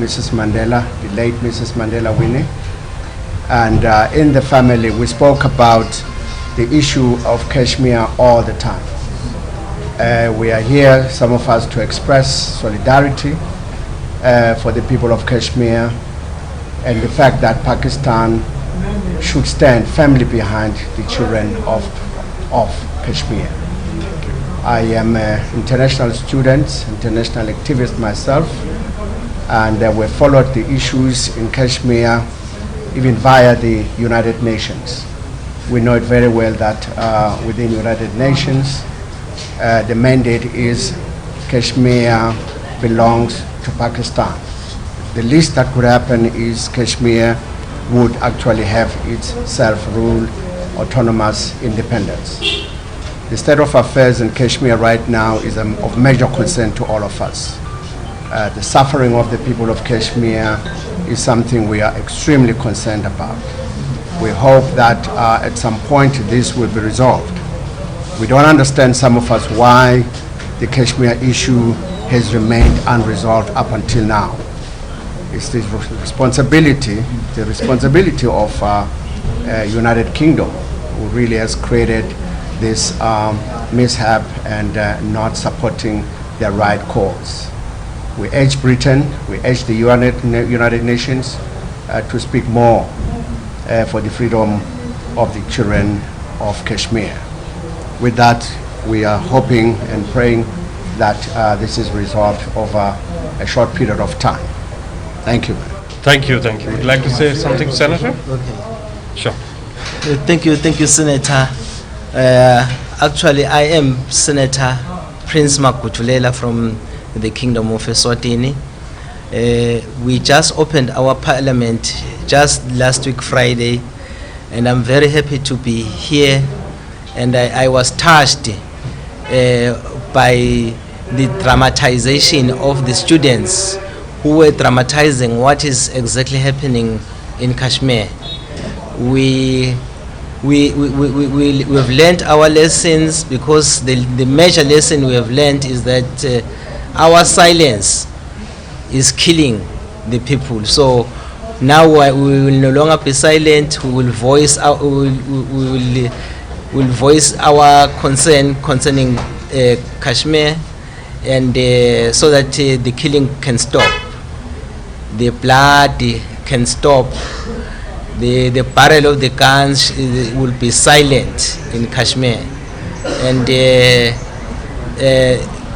Mrs. Mandela, the late Mrs. Mandela Winnie. And in the family, we spoke about the issue of Kashmir all the time. We are here, some of us, to express solidarity for the people of Kashmir and the fact that Pakistan should stand firmly behind the children of Kashmir. I am an international student, international activist myself, and we followed the issues in Kashmir even via the United Nations. We know it very well that within United Nations, the mandate is Kashmir belongs to Pakistan. The least that could happen is Kashmir would actually have its self-rule, autonomous independence. The state of affairs in Kashmir right now is of major concern to all of us. The suffering of the people of Kashmir is something we are extremely concerned about. We hope that at some point this will be resolved. We don't understand, some of us, why the Kashmir issue has remained unresolved up until now. It's the responsibility of United Kingdom, who really has created this mishap and not supporting their right cause. We urge Britain, we urge the United Nations to speak more for the freedom of the children of Kashmir. With that, we are hoping and praying that this is resolved over a short period of time. Thank you. Thank you. Would you like to say something, Senator? Okay. Sure. Thank you, Senator. Actually, I am Senator Prince Makutulela from the Kingdom of Eswatini. We just opened our parliament just last week, Friday, and I'm very happy to be here. And I was touched by the dramatization of the students who were dramatizing what is exactly happening in Kashmir. We've learned our lessons, because the major lesson we have learned is that our silence is killing the people. So now we will no longer be silent. We will voice our concern concerning Kashmir, and so that the killing can stop, the blood can stop, the barrel of the guns will be silent in Kashmir, and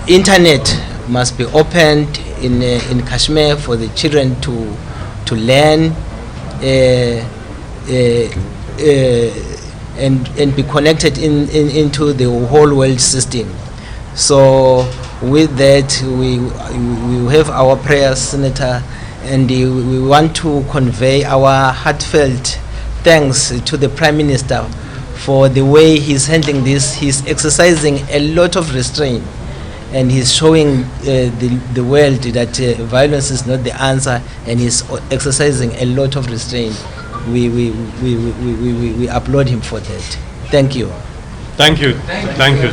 internet must be opened in Kashmir for the children to learn and be connected into the whole world system. So with that, we have our prayers, Senator, and we want to convey our heartfelt thanks to the Prime Minister for the way he's handling this. He's exercising a lot of restraint, and he's showing the world that violence is not the answer, and he's exercising a lot of restraint. We applaud him for that. Thank you. Thank you. Thank you.